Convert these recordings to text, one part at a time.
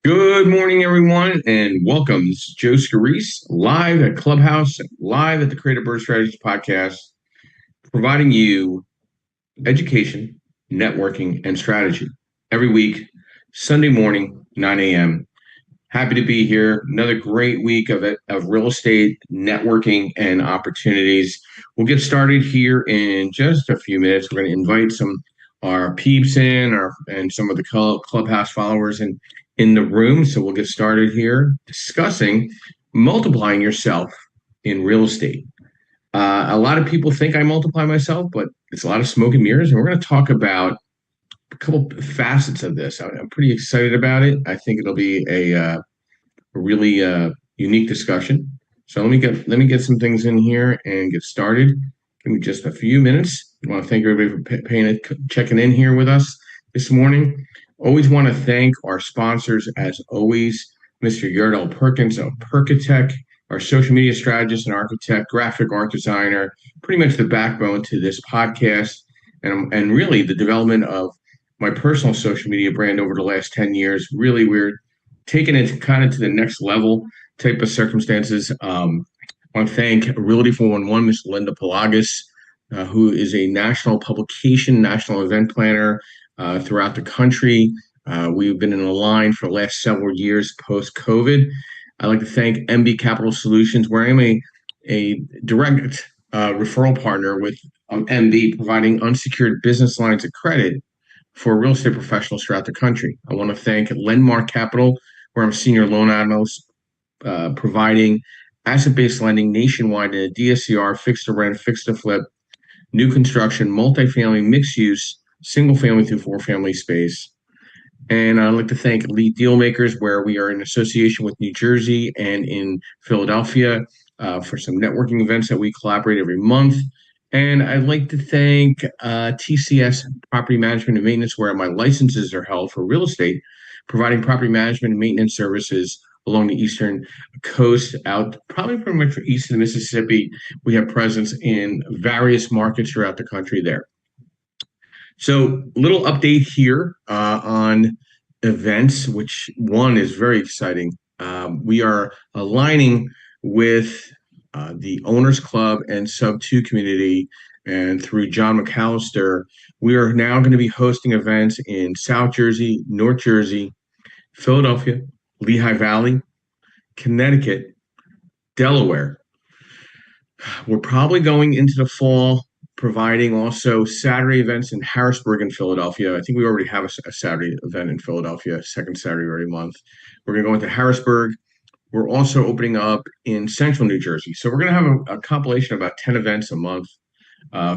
Good morning, everyone, and welcome. This is Joe Scarice, live at Clubhouse, live at the Creative Bird Strategies podcast, providing you education, networking, and strategy every week, Sunday morning, 9 a.m. Happy to be here. Another great week of real estate networking and opportunities. We'll get started here in just a few minutes. We're going to invite some our peeps and some of the clubhouse followers in the room. So we'll get started here discussing multiplying yourself in real estate. A lot of people think I multiply myself, but it's a lot of smoke and mirrors. And we're going to talk about a couple facets of this. I'm pretty excited about it. I think it'll be a really unique discussion. So let me get some things in here and get started. Give me just a few minutes. I want to thank everybody for checking in here with us this morning. Always want to thank our sponsors, as always, Mr. Yardell Perkins of Perkatech, our social media strategist and architect, graphic art designer, pretty much the backbone to this podcast, and really the development of my personal social media brand over the last 10 years. Really, we're taking it kind of to the next level type of circumstances. I want to thank Realty 411, Ms. Linda Pelagas, who is a national publication, national event planner throughout the country. We've been in a line for the last several years post-COVID. I'd like to thank MB Capital Solutions, where I'm a direct referral partner with MB, providing unsecured business lines of credit for real estate professionals throughout the country. I want to thank Lendmark Capital, where I'm senior loan analyst, providing asset-based lending nationwide in a DSCR, fixed to rent, fixed to flip, new construction, multifamily, mixed use, single family through four family space. And I'd like to thank Elite Dealmakers, where we are in association with New Jersey and in Philadelphia for some networking events that we collaborate every month. And I'd like to thank TCS Property Management and Maintenance, where my licenses are held for real estate, providing property management and maintenance services along the eastern coast, out probably pretty much east of the Mississippi. We have presence in various markets throughout the country there. So, little update here on events, which one is very exciting. We are aligning with the Owners Club and Sub 2 community, and through John McAllister, we are now going to be hosting events in South Jersey, North Jersey, Philadelphia, Lehigh Valley, Connecticut, Delaware. We're probably going into the fall, providing also Saturday events in Harrisburg and Philadelphia. I think we already have a Saturday event in Philadelphia, second Saturday of every month. We're going to go into Harrisburg. We're also opening up in central New Jersey. So we're going to have a compilation of about 10 events a month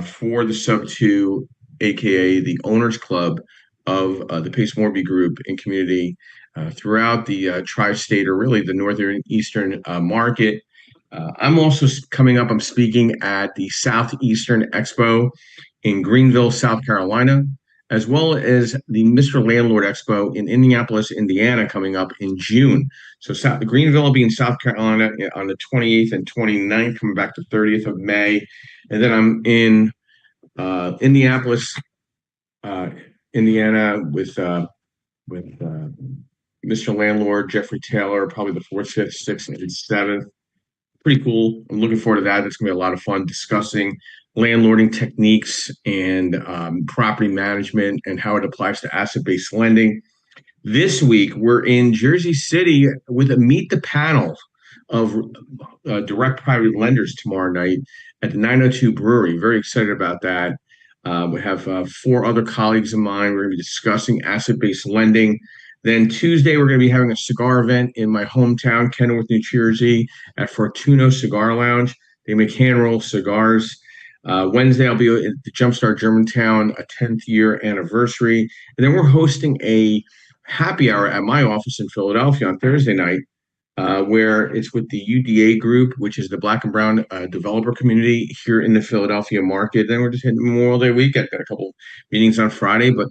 for the Sub 2, aka the Owners Club of the Pace Morby Group and community throughout the tri-state, or really the northern eastern market. I'm also coming up, I'm speaking at the Southeastern Expo in Greenville, South Carolina, as well as the Mr. Landlord Expo in Indianapolis, Indiana, coming up in June. So Greenville will be in South Carolina on the 28th and 29th, coming back the 30th of May. And then I'm in Indianapolis, Indiana with Mr. Landlord, Jeffrey Taylor, probably the 4th, 5th, 6th, and 7th. Pretty cool. I'm looking forward to that. It's going to be a lot of fun discussing landlording techniques and property management and how it applies to asset-based lending. This week, we're in Jersey City with a Meet the Panel of direct private lenders tomorrow night at the 902 Brewery. Very excited about that. We have 4 other colleagues of mine. We're going to be discussing asset-based lending. Then Tuesday, we're going to be having a cigar event in my hometown, Kenilworth, New Jersey, at Fortuno Cigar Lounge. They make hand-rolled cigars. Wednesday, I'll be at the Jumpstart Germantown, a 10th year anniversary. And then we're hosting a happy hour at my office in Philadelphia on Thursday night, where it's with the UDA group, which is the Black and Brown developer community here in the Philadelphia market. Then we're just hitting Memorial Day weekend. Got a couple meetings on Friday, but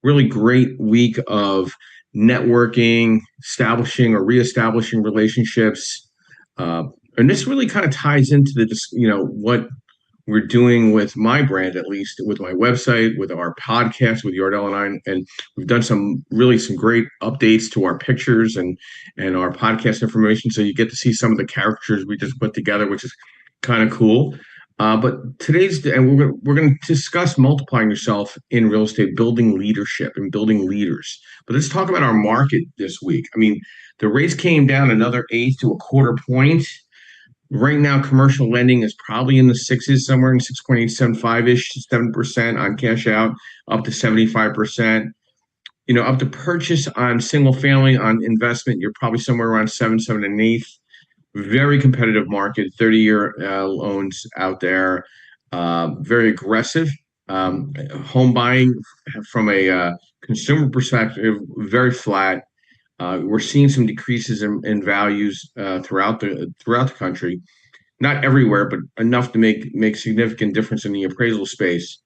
really great week of networking, establishing or reestablishing relationships. And this really kind of ties into the, what we're doing with my brand, at least with my website, with our podcast, with Yardell and I, and we've done some great updates to our pictures and our podcast information. So you get to see some of the characters we just put together, which is kind of cool. But and we're going to discuss multiplying yourself in real estate, building leadership and building leaders. But let's talk about our market this week. I mean, the rates came down another eighth to a quarter point. Right now, commercial lending is probably in the sixes, somewhere in 6.875 ish, 7% on cash out, up to 75%. Up to purchase on single family on investment, you're probably somewhere around 7 and an eighth. Very competitive market, 30-year loans out there, very aggressive. Home buying from a consumer perspective, very flat. We're seeing some decreases in values throughout the country, not everywhere, but enough to make significant difference in the appraisal space.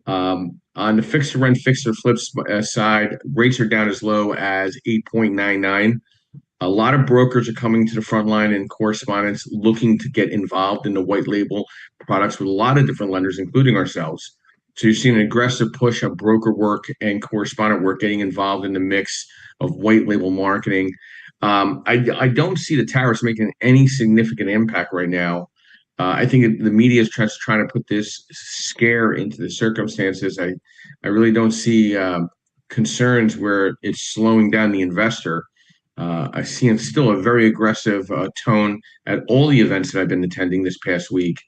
On the fixed to rent, fixed to flips side, rates are down as low as 8.99. A lot of brokers are coming to the front line and correspondents looking to get involved in the white label products with a lot of different lenders, including ourselves. So you're seeing an aggressive push of broker work and correspondent work getting involved in the mix of white label marketing. I don't see the tariffs making any significant impact right now. I think the media is trying to put this scare into the circumstances. I really don't see concerns where it's slowing down the investor. I see still a very aggressive tone at all the events that I've been attending this past week.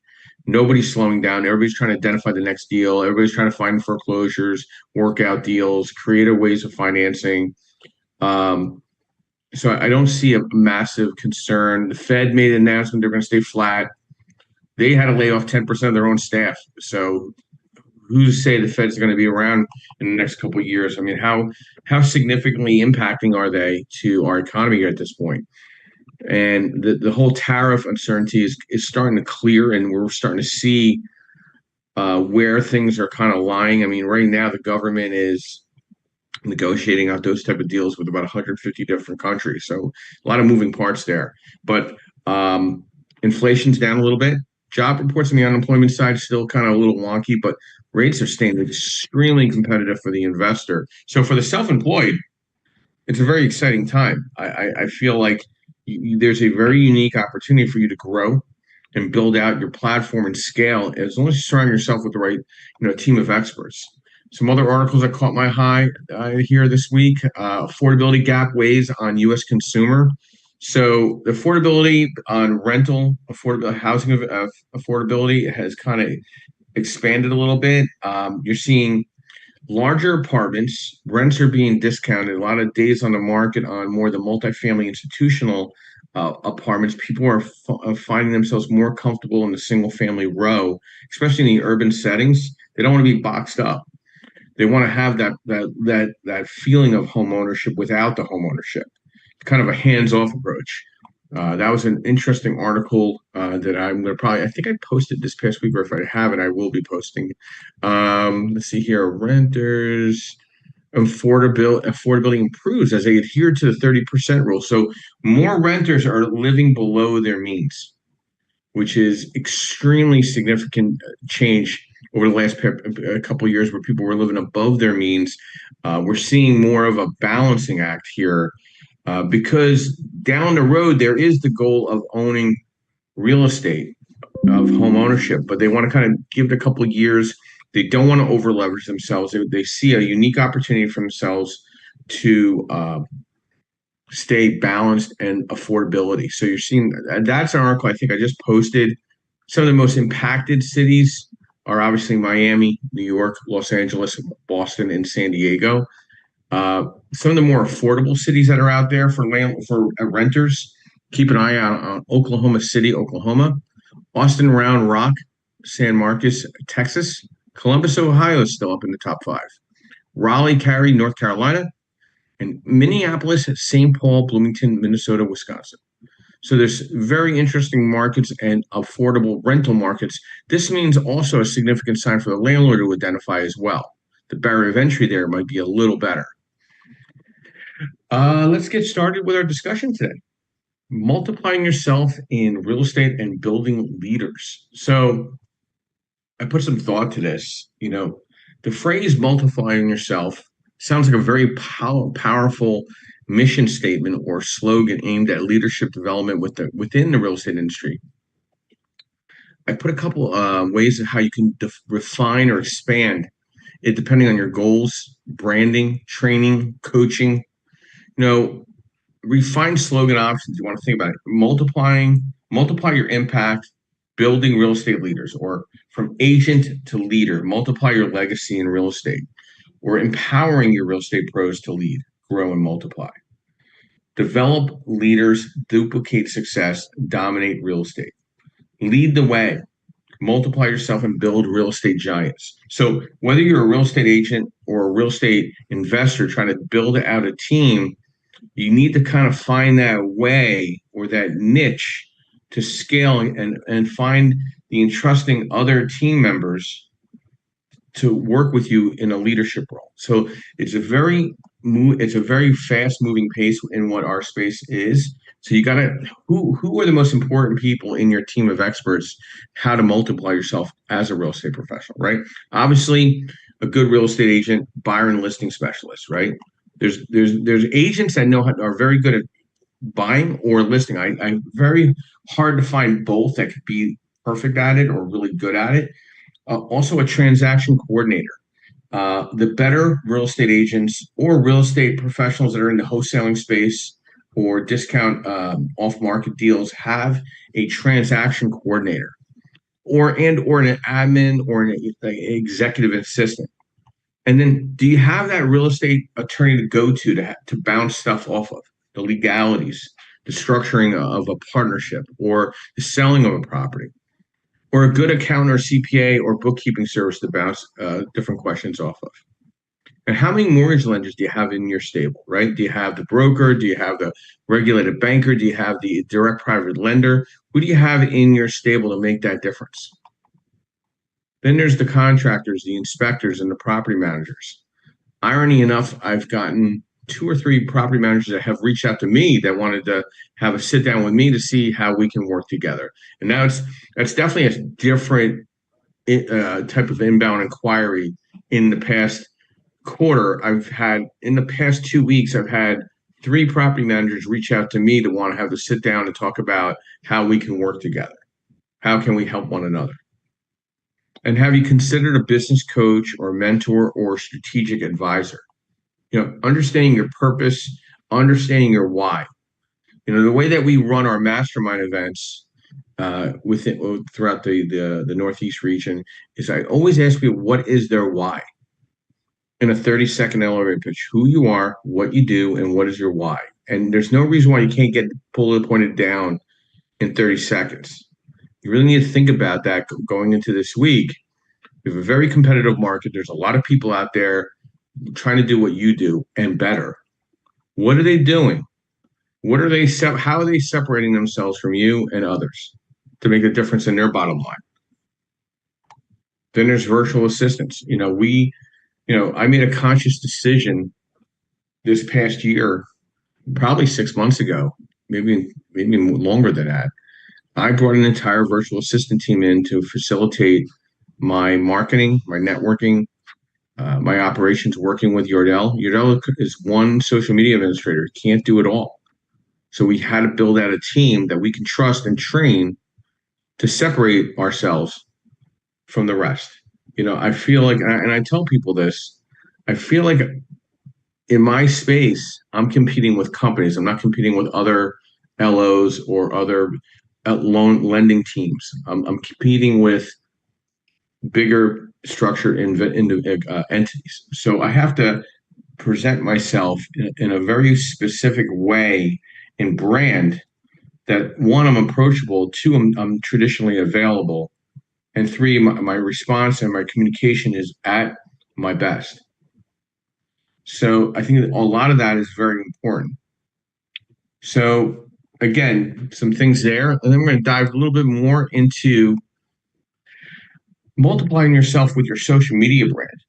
Nobody's slowing down. Everybody's trying to identify the next deal. Everybody's trying to find foreclosures, work out deals, creative ways of financing. So I don't see a massive concern. The Fed made an announcement they're going to stay flat. They had to lay off 10% of their own staff. So who's to say the Fed's going to be around in the next couple of years? I mean, how significantly impacting are they to our economy at this point? And the whole tariff uncertainty is starting to clear, and we're starting to see where things are kind of lying. I mean, right now the government is negotiating out those type of deals with about 150 different countries. So a lot of moving parts there. But inflation's down a little bit. Job reports on the unemployment side still kind of a little wonky, but rates are staying extremely competitive for the investor. So for the self-employed, it's a very exciting time. I feel like there's a very unique opportunity for you to grow and build out your platform and scale as long as you surround yourself with the right, team of experts. Some other articles that caught my eye here this week: affordability gap weighs on U.S. consumer. So the affordability on rental, affordable housing affordability has kind of expanded a little bit. You're seeing larger apartments, rents are being discounted. A lot of days on the market on more the multifamily institutional apartments. People are finding themselves more comfortable in the single family row, especially in the urban settings. They don't want to be boxed up. They want to have that feeling of home ownership without the home ownership, kind of a hands-off approach. That was an interesting article that I'm going to I think I posted this past week, or if I haven't, I will be posting. Let's see here. Renters affordability improves as they adhere to the 30% rule. So more renters are living below their means, which is extremely significant change over the last couple of years where people were living above their means. We're seeing more of a balancing act here because down the road, there is the goal of owning real estate, of home ownership, but they want to kind of give it a couple of years. They don't want to over leverage themselves. They see a unique opportunity for themselves to stay balanced and affordability. So you're seeing that's an article I think I just posted. Some of the most impacted cities are obviously Miami, New York, Los Angeles, Boston, and San Diego. Some of the more affordable cities that are out there for renters, keep an eye out on Oklahoma City, Oklahoma, Austin, Round Rock, San Marcos, Texas, Columbus, Ohio is still up in the top 5. Raleigh, Cary, North Carolina, and Minneapolis, St. Paul, Bloomington, Minnesota, Wisconsin. So there's very interesting markets and affordable rental markets. This means also a significant sign for the landlord to identify as well. The barrier of entry there might be a little better. Let's get started with our discussion today. Multiplying yourself in real estate and building leaders. So I put some thought to this. The phrase multiplying yourself sounds like a very powerful mission statement or slogan aimed at leadership development within the real estate industry. I put a couple ways of how you can refine or expand it depending on your goals, branding, training, coaching. You know, Refine slogan options. You want to think about it. Multiply your impact, building real estate leaders, or from agent to leader, multiply your legacy in real estate, or empowering your real estate pros to lead, grow, and multiply. Develop leaders, duplicate success, dominate real estate. Lead the way, multiply yourself, and build real estate giants. So, whether you're a real estate agent or a real estate investor trying to build out a team, you need to kind of find that way or that niche to scale and find the entrusting other team members to work with you in a leadership role. So it's a very fast moving pace in what our space is. So you got to who are the most important people in your team of experts, how to multiply yourself as a real estate professional, right? Obviously, a good real estate agent, buyer and listing specialist, right? There's agents that are very good at buying or listing. I very hard to find both that could be perfect at it or really good at it. Also, a transaction coordinator. The better real estate agents or real estate professionals that are in the wholesaling space or discount off market deals have a transaction coordinator or an admin or an executive assistant. And then do you have that real estate attorney to go to bounce stuff off of the legalities, the structuring of a partnership or the selling of a property? Or a good accountant or CPA or bookkeeping service to bounce different questions off of. And how many mortgage lenders do you have in your stable, right? Do you have the broker? Do you have the regulated banker? Do you have the direct private lender? Who do you have in your stable to make that difference? Then there's the contractors, the inspectors, and the property managers. Irony enough, I've gotten 2 or 3 property managers that have reached out to me that wanted to have a sit down with me to see how we can work together. And now that's definitely a different type of inbound inquiry. In the past quarter, in the past 2 weeks, I've had 3 property managers reach out to me to want to have to sit down and talk about how we can work together. How can we help one another? And have you considered a business coach or mentor or strategic advisor? Understanding your purpose, understanding your why. The way that we run our mastermind events throughout the Northeast region is I always ask people what is their why in a 30-second elevator pitch. Who you are, what you do, and what is your why. And there's no reason why you can't get bullet pointed down in 30 seconds. You really need to think about that going into this week. We have a very competitive market. There's a lot of people out there trying to do what you do and better. What are they doing? How are they separating themselves from you and others to make a difference in their bottom line? Then there's virtual assistants. I made a conscious decision this past year, probably 6 months ago, maybe longer than that. I brought an entire virtual assistant team in to facilitate my marketing, my networking, my operations, working with Yordell. Yordell is one social media administrator, can't do it all. So we had to build out a team that we can trust and train to separate ourselves from the rest. I feel like, and I tell people this, I feel like in my space, I'm competing with companies. I'm not competing with other LOs or other loan lending teams. I'm competing with bigger structured entities. So I have to present myself in a very specific way and brand that, 1, I'm approachable, 2, I'm traditionally available, and 3, my response and my communication is at my best. So I think that a lot of that is very important. So again, some things there, and then we're going to dive a little bit more into multiplying yourself with your social media brand.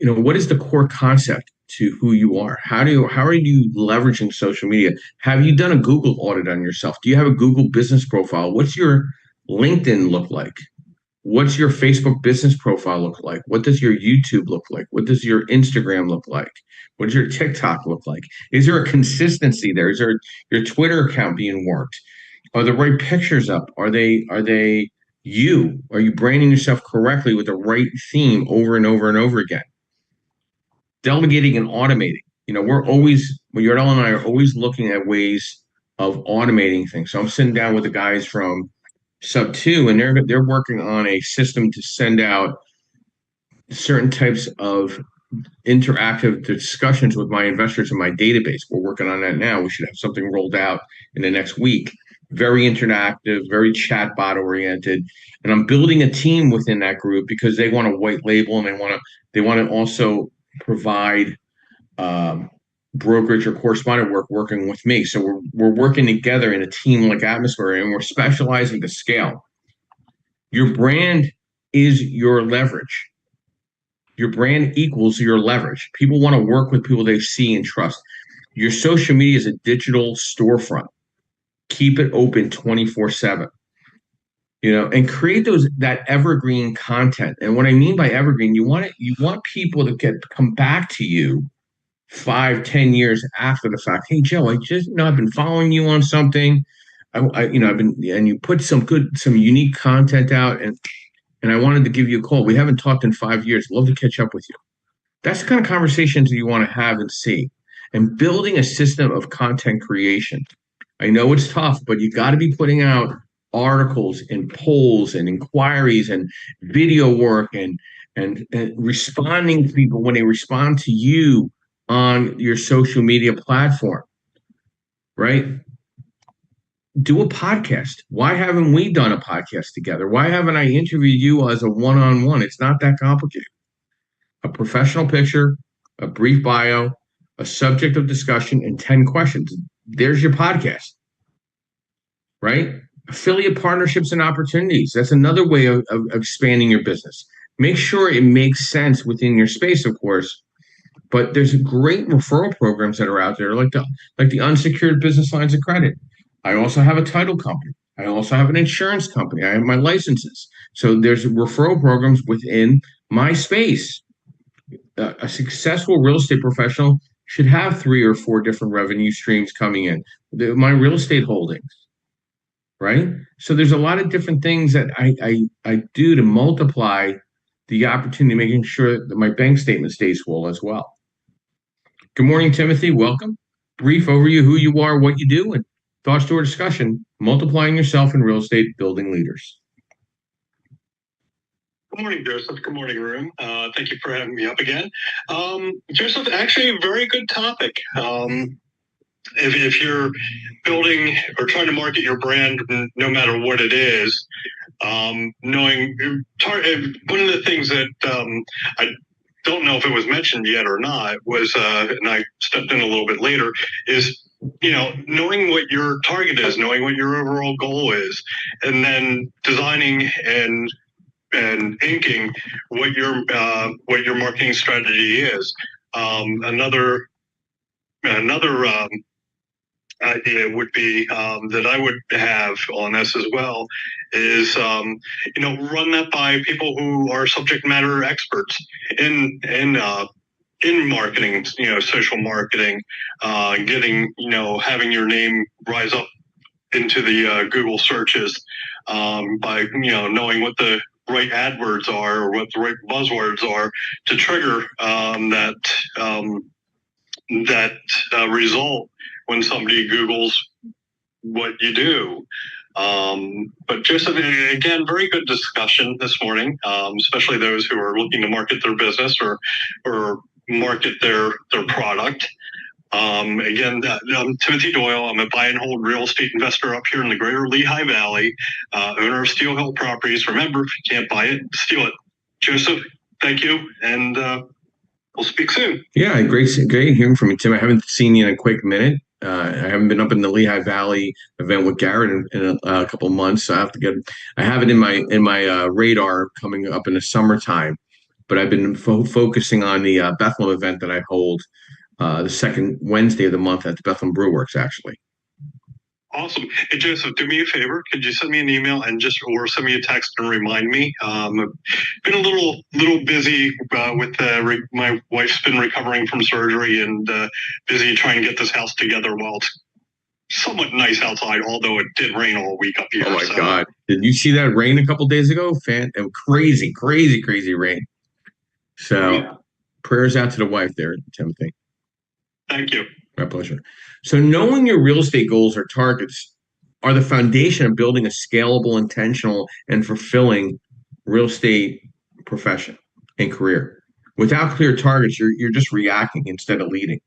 What is the core concept to who you are? How are you leveraging social media? Have you done a Google audit on yourself? Do you have a Google business profile? What's your LinkedIn look like? What's your Facebook business profile look like? What does your YouTube look like? What does your Instagram look like? What does your TikTok look like? Is there a consistency there? Is there your Twitter account being worked? Are the right pictures up? Are they you? Are you branding yourself correctly with the right theme over and over and over again? Delegating and automating. We're always, well, Yardell and I are always looking at ways of automating things. So I'm sitting down with the guys from Sub Two, and they're working on a system to send out certain types of interactive discussions with my investors in my database. We're working on that now. We should have something rolled out in the next week. Very interactive, very chatbot oriented, and I'm building a team within that group because they want to white label and they want to also provide brokerage or correspondent work working with me. So we're working together in a team like atmosphere, and we're specializing to scale. Your brand is your leverage. Your brand equals your leverage. People want to work with people they see and trust. Your social media is a digital storefront. Keep it open 24/7. And create that evergreen content. And what I mean by evergreen, you want people to come back to you 5, 10 years after the fact. Hey Joe, I've been following you on something. I've been, and you put some unique content out, and I wanted to give you a call. We haven't talked in 5 years. Love to catch up with you. That's the kind of conversations you want to have and see. And building a system of content creation. I know it's tough, but you got to be putting out articles and polls and inquiries and video work and responding to people when they respond to you on your social media platform, right? Do a podcast. Why haven't we done a podcast together? Why haven't I interviewed you as a one-on-one? It's not that complicated. A professional picture, a brief bio, a subject of discussion, and 10 questions. There's your podcast, right? Affiliate partnerships and opportunities. That's another way of expanding your business. Make sure it makes sense within your space, of course, but there's great referral programs that are out there, like the unsecured business lines of credit. I also have a title company. I also have an insurance company. I have my licenses. So there's referral programs within my space. A successful real estate professional should have 3 or 4 different revenue streams coming in. My real estate holdings, right? So there's a lot of different things that I do to multiply the opportunity, making sure that my bank statement stays full as well. Good morning, Timothy. Welcome. Brief overview, who you are, what you do, and thoughts to our discussion, multiplying yourself in real estate, building leaders. Good morning, Joseph. Good morning, room. Thank you for having me up again. Joseph, actually a very good topic. If you're building or trying to market your brand, no matter what it is, knowing one of the things that I don't know if it was mentioned yet or not was, and I stepped in a little bit later, is knowing what your target is, knowing what your overall goal is, and then designing and inking what your marketing strategy is. Another idea would be that I would have on this as well is run that by people who are subject matter experts in marketing, social marketing, getting having your name rise up into the Google searches by knowing what the right AdWords are or what the right buzzwords are to trigger that result when somebody Googles what you do. But Joseph, again, very good discussion this morning, especially those who are looking to market their business or market their product. Again, I'm Timothy Doyle. I'm a buy and hold real estate investor up here in the greater Lehigh Valley, owner of Steel Hill Properties. Remember, if you can't buy it, steal it. Joseph, thank you, and we'll speak soon. Yeah, great hearing from you, Tim. I haven't seen you in a quick minute. I haven't been up in the Lehigh Valley event with Garrett in a couple of months. So I have it in my radar coming up in the summertime. But I've been focusing on the Bethlehem event that I hold the second Wednesday of the month at the Bethlehem Brew Works, actually. Awesome. Hey, Joseph, do me a favor. Could you send me an email and or send me a text and remind me? I've been a little busy my wife's been recovering from surgery and busy trying to get this house together while it's somewhat nice outside, although it did rain all week up here. Oh my God. Did you see that rain a couple days ago? Crazy, crazy, crazy rain. So prayers out to the wife there, Timothy. Thank you. My pleasure. So knowing your real estate goals or targets are the foundation of building a scalable, intentional, and fulfilling real estate profession and career. Without clear targets, you're just reacting instead of leading.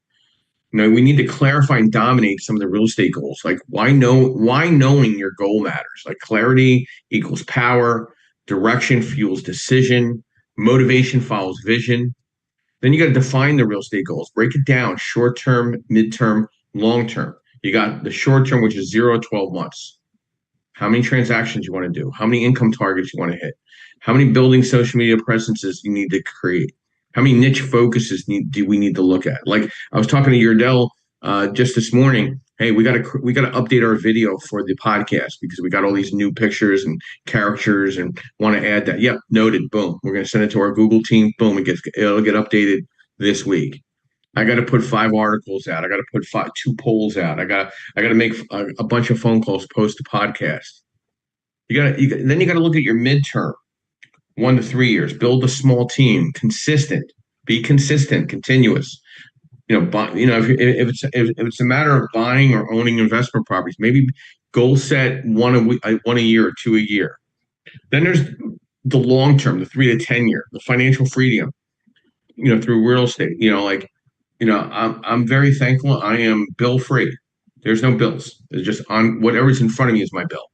We need to clarify and dominate some of the real estate goals. Like why knowing your goal matters. Like clarity equals power, direction fuels decision, motivation follows vision. Then you got to define the real estate goals, break it down, short term, midterm, long term. You got the short term, which is 0 to 12 months. How many transactions you want to do, how many income targets you want to hit, how many building social media presences you need to create, how many niche focuses do we need to look at. Like I was talking to Yardell just this morning. Hey, we got to update our video for the podcast because we got all these new pictures and characters and want to add that. Yep, noted. Boom. We're going to send it to our Google team. Boom. It'll get updated this week. I got to put 5 articles out. I got to put 2 polls out. I got to make a bunch of phone calls, post a podcast. Then you got to look at your midterm, 1 to 3 years. Build a small team, consistent. Be consistent, continuous. If it's a matter of buying or owning investment properties, maybe goal set one a year or 2 a year. Then there's the long term, the 3 to 10 year, the financial freedom. Through real estate. I'm very thankful. I am bill free. There's no bills. It's just on whatever's in front of me is my bill.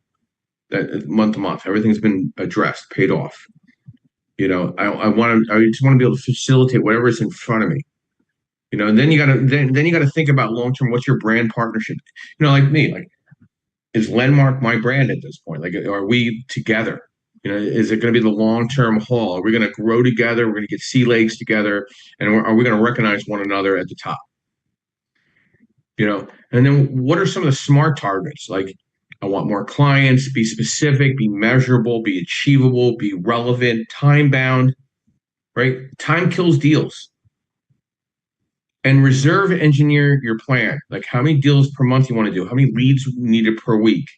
That month to month, everything's been addressed, paid off. I just want to be able to facilitate whatever is in front of me. And then you gotta think about long term. What's your brand partnership? Like me, like is Lenmark my brand at this point? Like, are we together? Is it going to be the long-term haul? Are we going to grow together? We're going to get sea legs together, and are we going to recognize one another at the top? And then what are some of the smart targets? Like, I want more clients, be specific, be measurable, be achievable, be relevant, time-bound, right? Time kills deals. And reserve engineer your plan. Like, how many deals per month you want to do? How many leads needed per week?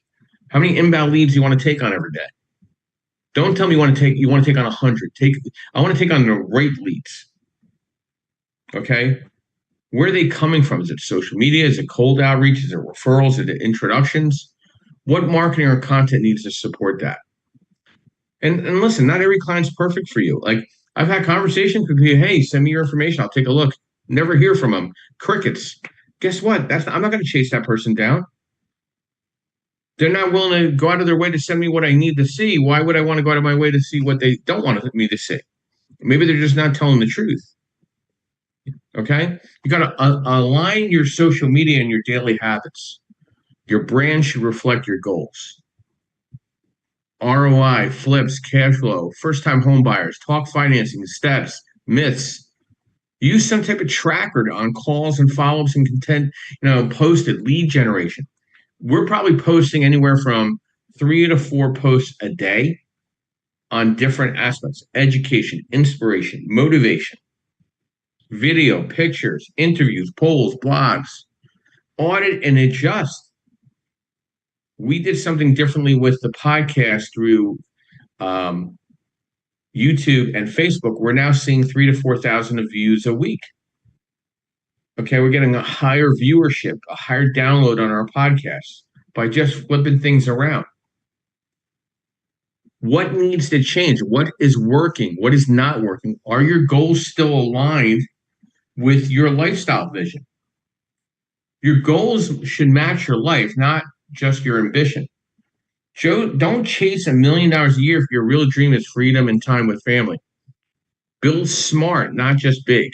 How many inbound leads you want to take on every day? Don't tell me you want to take on 100. I want to take on the right leads. Okay? Where are they coming from? Is it social media? Is it cold outreach? Is it referrals? Is it introductions? What marketing or content needs to support that? And listen, not every client's perfect for you. Like I've had conversations with you, hey, send me your information. I'll take a look. Never hear from them. Crickets. Guess what? I'm not going to chase that person down. They're not willing to go out of their way to send me what I need to see. Why would I want to go out of my way to see what they don't want me to see? Maybe they're just not telling the truth. Okay? You got to align your social media and your daily habits. Your brand should reflect your goals. ROI, flips, cash flow, first-time home buyers, talk financing, steps, myths. Use some type of tracker on calls and follow-ups and content, posted, lead generation. We're probably posting anywhere from 3 to 4 posts a day on different aspects: education, inspiration, motivation, video, pictures, interviews, polls, blogs. Audit and adjust. We did something differently with the podcast through YouTube and Facebook. We're now seeing 3,000 to 4,000 views a week. Okay, we're getting a higher viewership, a higher download on our podcasts by just flipping things around. What needs to change? What is working? What is not working? Are your goals still aligned with your lifestyle vision? Your goals should match your life, not just your ambition. Joe, don't chase $1 million a year if your real dream is freedom and time with family. Build smart, not just big.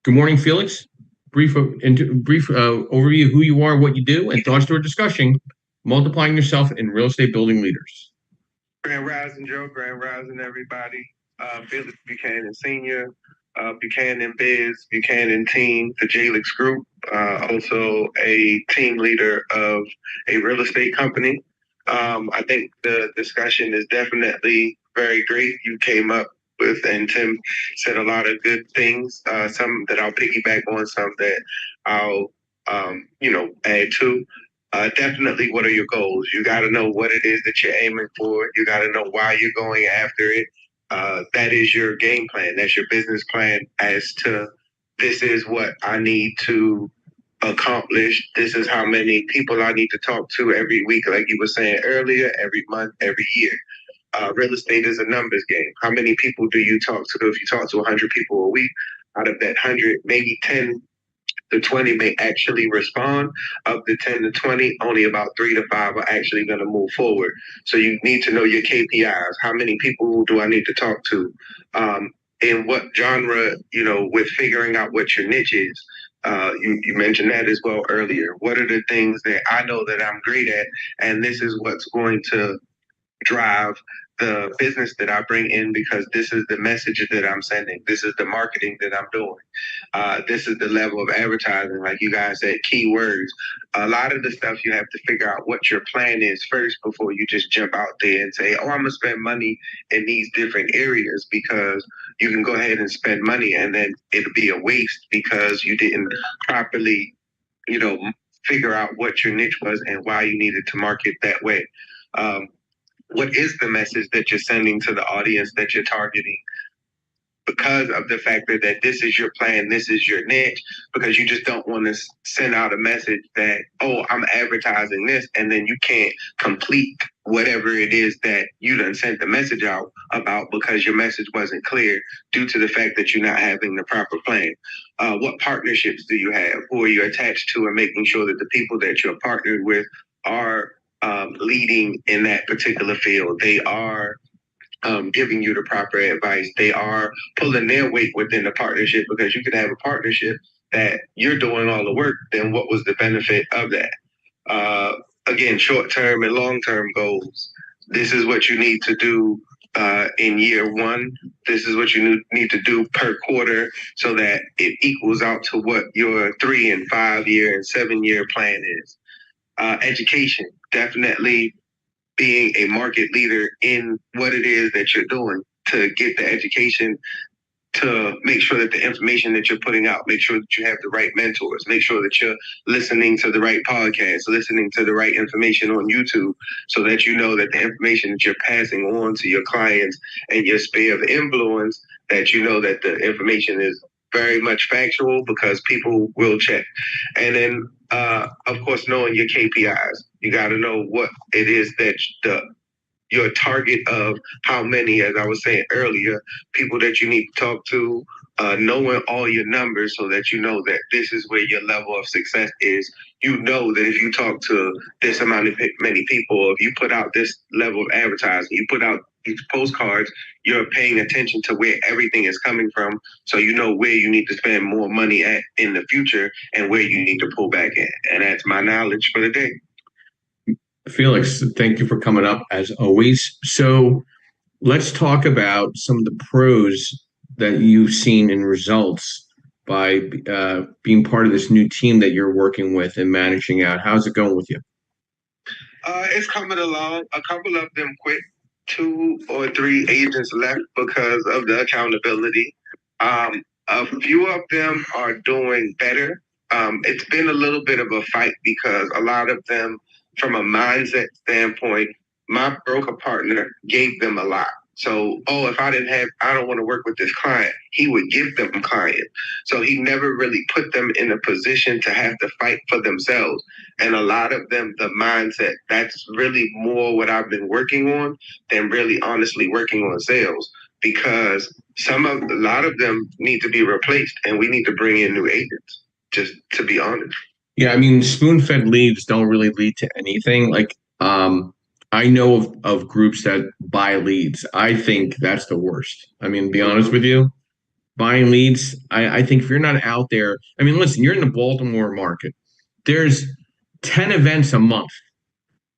Good morning, Felix. Brief overview of who you are, what you do, and thoughts to our discussion, multiplying yourself in real estate building leaders. Grand Rising, Joe. Grand Rising, everybody. Felix Buchanan Sr., Buchanan Biz, Buchanan Team, the JLix Group, also a team leader of a real estate company. I think the discussion is definitely very great. You came up with, and Tim said a lot of good things, some that I'll piggyback on, some that I'll, add to. Definitely, what are your goals? You got to know what it is that you're aiming for. You got to know why you're going after it. That is your game plan. That's your business plan as to this is what I need to accomplish. This is how many people I need to talk to every week, like you were saying earlier, every month, every year. Real estate is a numbers game. How many people do you talk to? If you talk to 100 people a week, out of that 100, maybe 10 the 20 may actually respond. Of the 10 to 20, only about 3 to 5 are actually going to move forward. So you need to know your KPIs. How many people do I need to talk to? In what genre, with figuring out what your niche is. You mentioned that as well earlier. What are the things that I know that I'm great at? And this is what's going to drive the business that I bring in because this is the message that I'm sending. This is the marketing that I'm doing. This is the level of advertising, like you guys said, keywords. A lot of the stuff you have to figure out what your plan is first before you just jump out there and say, oh, I'm going to spend money in these different areas because you can go ahead and spend money and then it'll be a waste because you didn't properly, figure out what your niche was and why you needed to market that way. What is the message that you're sending to the audience that you're targeting? Because of the fact that this is your plan, this is your niche, because you just don't want to send out a message that, oh, I'm advertising this, and then you can't complete whatever it is that you done sent the message out about because your message wasn't clear due to the fact that you're not having the proper plan. What partnerships do you have? Who are you attached to, and making sure that the people that you're partnered with are leading in that particular field. They are giving you the proper advice. They are pulling their weight within the partnership because you can have a partnership that you're doing all the work. Then what was the benefit of that? Again, short-term and long-term goals. This is what you need to do in year one. This is what you need to do per quarter so that it equals out to what your 3 and 5 year and 7 year plan is. Education, definitely being a market leader in what it is that you're doing to get the education, to make sure that the information that you're putting out, make sure that you have the right mentors, make sure that you're listening to the right podcasts, listening to the right information on YouTube, so that you know that the information that you're passing on to your clients and your sphere of influence, that you know that the information is very much factual because people will check. And then, of course, knowing your KPIs. You got to know what it is that your target of how many, as I was saying earlier, people that you need to talk to, knowing all your numbers so that you know that this is where your level of success is. You know that if you talk to this amount of many people, if you put out this level of advertising, you put out these postcards, you're paying attention to where everything is coming from. So you know where you need to spend more money at in the future and where you need to pull back at. And that's my knowledge for the day. Felix, thank you for coming up as always. So let's talk about some of the pros that you've seen in results by being part of this new team that you're working with and managing out. How's it going with you? It's coming along. A couple of them quit. 2 or 3 agents left because of the accountability. A few of them are doing better. It's been a little bit of a fight because a lot of them, from a mindset standpoint, my broker partner gave them a lot. So, if I don't want to work with this client, he would give them a client. So he never really put them in a position to have to fight for themselves. And a lot of them, the mindset, that's really more what I've been working on than really honestly working on sales, because a lot of them need to be replaced and we need to bring in new agents, just to be honest. Yeah, I mean, spoon-fed leads don't really lead to anything. Like, I know of groups that buy leads. I think that's the worst. I mean, to be honest with you, buying leads, I think if you're not out there, I mean, listen, you're in the Baltimore market. There's 10 events a month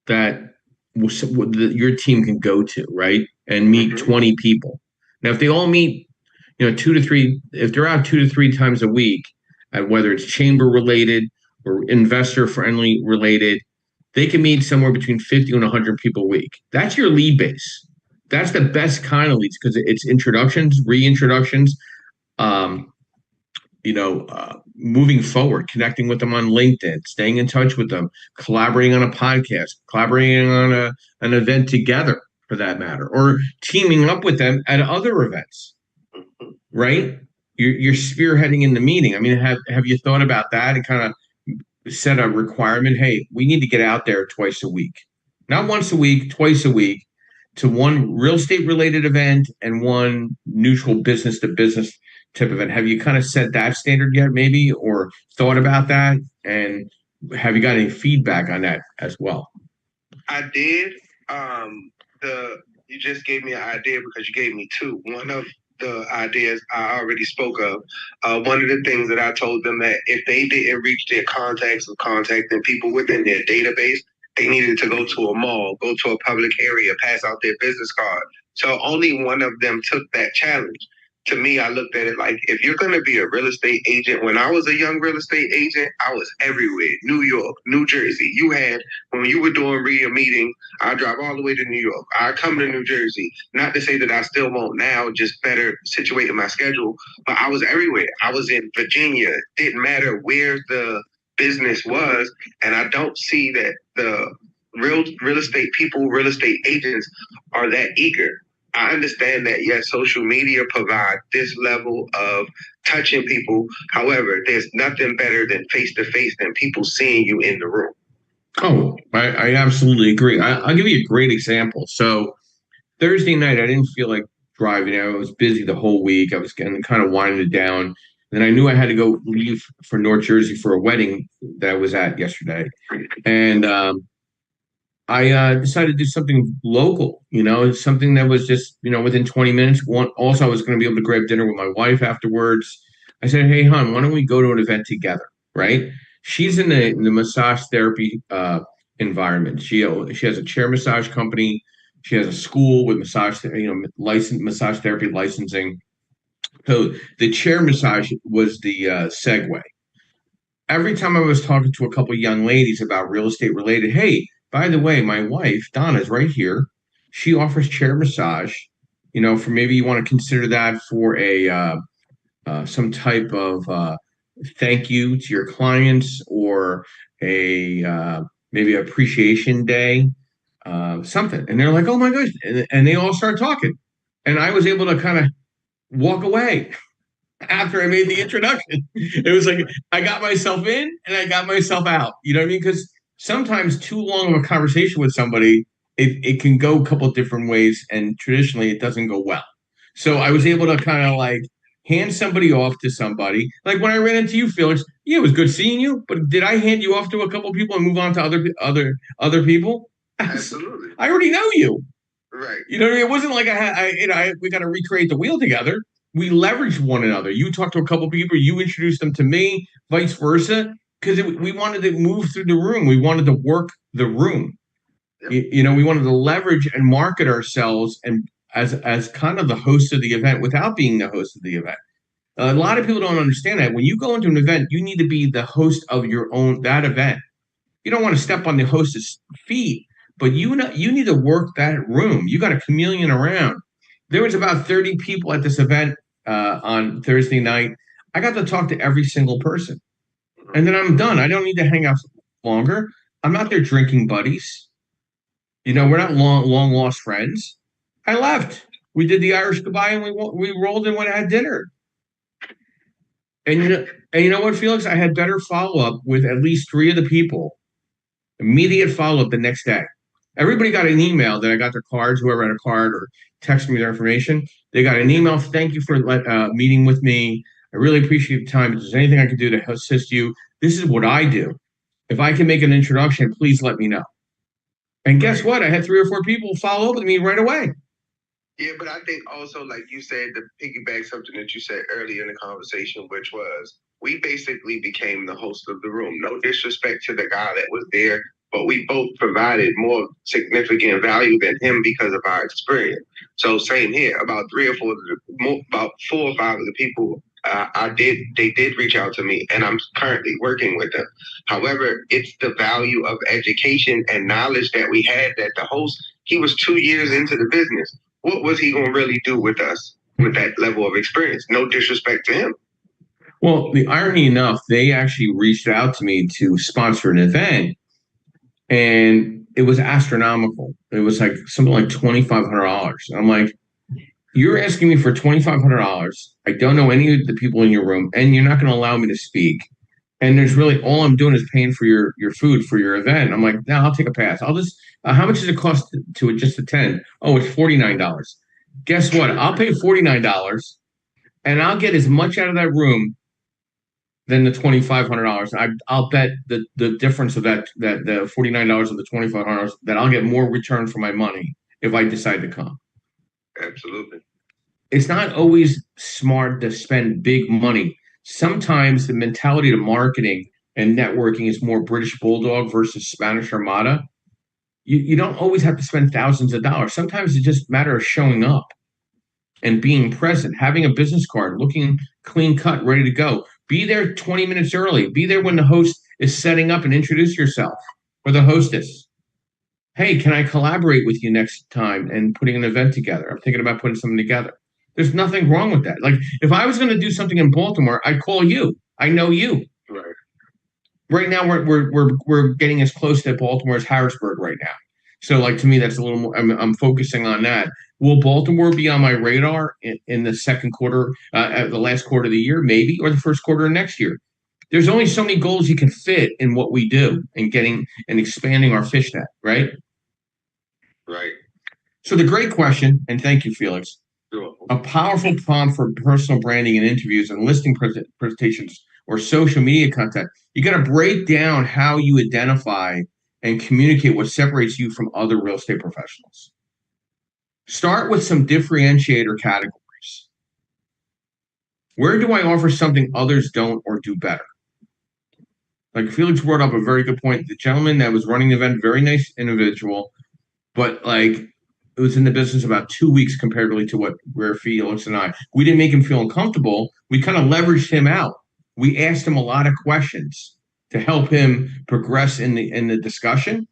that your team can go to, right? And meet 20 people. Now, if they all meet, 2 to 3, if they're out 2 to 3 times a week, whether it's chamber related or investor friendly related, they can meet somewhere between 50 and 100 people a week. That's your lead base. That's the best kind of leads because it's introductions, reintroductions, um, moving forward, connecting with them on LinkedIn, staying in touch with them, collaborating on a podcast, collaborating on an event together for that matter, or teaming up with them at other events, right? You're spearheading in the meeting. I mean, have you thought about that and kind of set a requirement? Hey, we need to get out there twice a week, not once a week, twice a week, to one real estate related event and one neutral business to business type event. Have you kind of set that standard yet, maybe, or thought about that? And have you got any feedback on that as well? I did. You just gave me an idea because you gave me two. One of the ideas I already spoke of. One of the things that I told them that if they didn't reach their contacts or contacting people within their database, they needed to go to a mall, go to a public area, pass out their business card. So only one of them took that challenge. To me, I looked at it like, if you're going to be a real estate agent, when I was a young real estate agent, I was everywhere. New York, New Jersey. When you were doing RIA meetings, I drive all the way to New York. I come to New Jersey. Not to say that I still won't now, just better situating my schedule, but I was everywhere. I was in Virginia. Didn't matter where the business was. And I don't see that the real estate people, real estate agents are that eager. I understand that, yes, social media provide this level of touching people. However, there's nothing better than face-to-face than people seeing you in the room. Oh, I absolutely agree. I'll give you a great example. So Thursday night, I didn't feel like driving. I was busy the whole week. I was getting kind of winding it down. Then I knew I had to go leave for North Jersey for a wedding that I was at yesterday. And I decided to do something local, something that was just, within 20 minutes. Also, I was going to be able to grab dinner with my wife afterwards. I said, hey, hon, why don't we go to an event together, right? She's in the massage therapy environment. She has a chair massage company. She has a school with massage therapy licensing. So the chair massage was the segue. Every time I was talking to a couple of young ladies about real estate related, hey, by the way, my wife, Donna, is right here. She offers chair massage, for maybe you want to consider that for a some type of thank you to your clients or a maybe appreciation day, something. And they're like, oh my gosh. And they all start talking. And I was able to kind of walk away after I made the introduction. It was like I got myself in and I got myself out. You know what I mean? Because sometimes too long of a conversation with somebody, it can go a couple of different ways, and traditionally it doesn't go well. So I was able to kind of like hand somebody off to somebody. Like when I ran into you, Felix, yeah, it was good seeing you, but did I hand you off to a couple of people and move on to other people? Absolutely. I already know you. Right. You know what I mean? It wasn't like we got to recreate the wheel together. We leveraged one another. You talked to a couple of people, you introduced them to me, vice versa, because we wanted to move through the room. We wanted to work the room. Yep. We wanted to leverage and market ourselves and as kind of the host of the event without being the host of the event. A lot of people don't understand that. When you go into an event, you need to be the host of that event. You don't want to step on the host's feet, but you need to work that room. You got a chameleon around. There was about 30 people at this event on Thursday night. I got to talk to every single person. And then I'm done. I don't need to hang out longer. I'm not there drinking buddies. We're not long lost friends. I left. We did the Irish goodbye and we rolled and went and had dinner. And you know what, Felix? I had better follow-up with at least 3 of the people. Immediate follow-up the next day. Everybody got an email that I got their cards, whoever had a card or texted me their information. They got an email. Thank you for meeting with me. I really appreciate the time. If there's anything I can do to assist you, this is what I do. If I can make an introduction, please let me know. And guess what? I had 3 or 4 people follow up with me right away. Yeah, but I think also, like you said, to piggyback something that you said earlier in the conversation, which was we basically became the host of the room. No disrespect to the guy that was there, but we both provided more significant value than him because of our experience. So same here. About about 4 or 5 of the people they did reach out to me, and I'm currently working with them. However, it's the value of education and knowledge that we had. That the host, he was 2 years into the business. What was he going to really do with us with that level of experience? No disrespect to him. Well, the irony enough, they actually reached out to me to sponsor an event, and it was astronomical. It was like something like $2,500. I'm like, you're asking me for $2,500. I don't know any of the people in your room, and you're not going to allow me to speak. And there's really all I'm doing is paying for your food for your event. I'm like, no, I'll take a pass. I'll just. How much does it cost to just attend? Oh, it's $49. Guess what? I'll pay $49, and I'll get as much out of that room than the $2,500. I'll bet the difference of that the $49 and the $2,500 that I'll get more return for my money if I decide to come. Absolutely. It's not always smart to spend big money. Sometimes the mentality to marketing and networking is more British Bulldog versus Spanish Armada. You don't always have to spend thousands of dollars. Sometimes it's just a matter of showing up and being present, having a business card, looking clean cut, ready to go. Be there 20 minutes early. Be there when the host is setting up and introduce yourself, or the hostess. Hey, can I collaborate with you next time and putting an event together? I'm thinking about putting something together. There's nothing wrong with that. Like if I was going to do something in Baltimore, I'd call you. I know you. Right. Right now, we're getting as close to Baltimore as Harrisburg right now. So like to me, that's a little more. I'm focusing on that. Will Baltimore be on my radar in the second quarter, the last quarter of the year, maybe, or the first quarter of next year? There's only so many goals you can fit in what we do and getting and expanding our fishnet, right? Right. So the great question, and thank you, Felix. Sure. A powerful prompt for personal branding and interviews and listing presentations or social media content. You got to break down how you identify and communicate what separates you from other real estate professionals. Start with some differentiator categories. Where do I offer something others don't or do better? Like Felix brought up a very good point. The gentleman that was running the event, very nice individual, but like it was in the business about 2 weeks comparatively to where Felix and we didn't make him feel uncomfortable. We kind of leveraged him out. We asked him a lot of questions to help him progress in the discussion.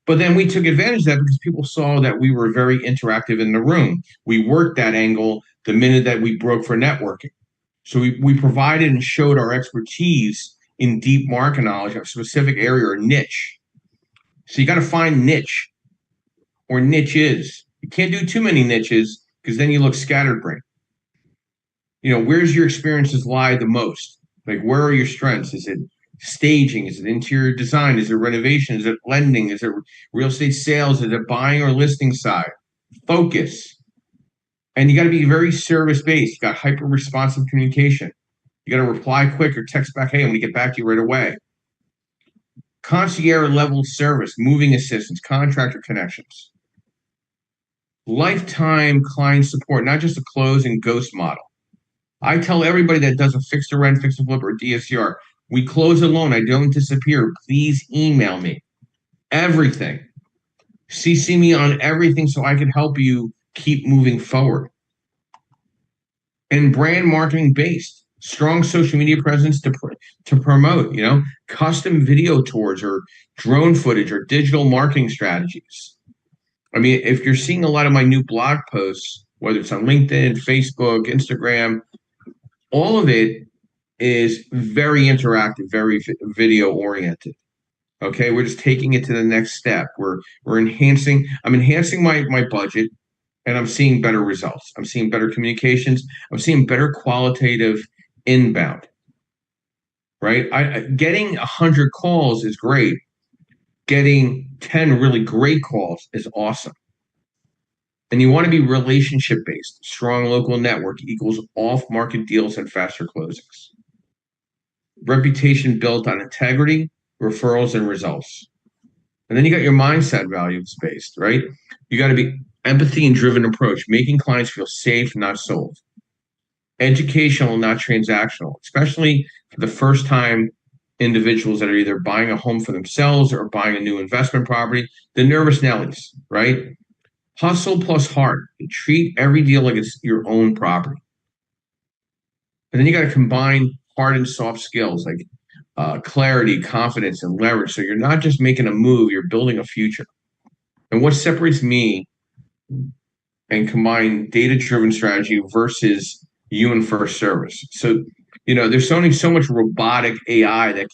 But then we took advantage of that because people saw that we were very interactive in the room. We worked that angle the minute that we broke for networking. So we provided and showed our expertise in deep market knowledge of a specific area or niche. So you got to find niche or niches. You can't do too many niches because then you look scatterbrained. Where's your experiences lie the most? Like, where are your strengths? Is it staging? Is it interior design? Is it renovation? Is it lending? Is it real estate sales? Is it buying or listing side? Focus. And you got to be very service-based. You got hyper-responsive communication. You got to reply quick or text back, hey, I'm going to get back to you right away. Concierge level service, moving assistance, contractor connections. Lifetime client support, not just a close and ghost model. I tell everybody that does a fix to rent, fix to flip, or DSCR, we close a loan. I don't disappear. Please email me. Everything. CC me on everything so I can help you keep moving forward. And brand marketing based. Strong social media presence to promote, custom video tours or drone footage or digital marketing strategies. I mean, if you're seeing a lot of my new blog posts, whether it's on LinkedIn, Facebook, Instagram, all of it is very interactive, very video oriented. Okay, we're just taking it to the next step. I'm enhancing my budget, and I'm seeing better results. I'm seeing better communications. I'm seeing better qualitative inbound. Right? Getting 100 calls is great. Getting 10 really great calls is awesome. And you want to be relationship based. Strong local network equals off-market deals and faster closings. Reputation built on integrity, referrals, and results. And then you got your mindset values based, right? You got to be empathy and driven approach, making clients feel safe, not sold. Educational, not transactional, especially for the first time individuals that are either buying a home for themselves or buying a new investment property, the nervous Nellies, right? Hustle plus heart. Treat every deal like it's your own property. And then you got to combine hard and soft skills like clarity, confidence, and leverage. So you're not just making a move, you're building a future. And what separates me and combine data-driven strategy versus human first service. So, there's only so much robotic AI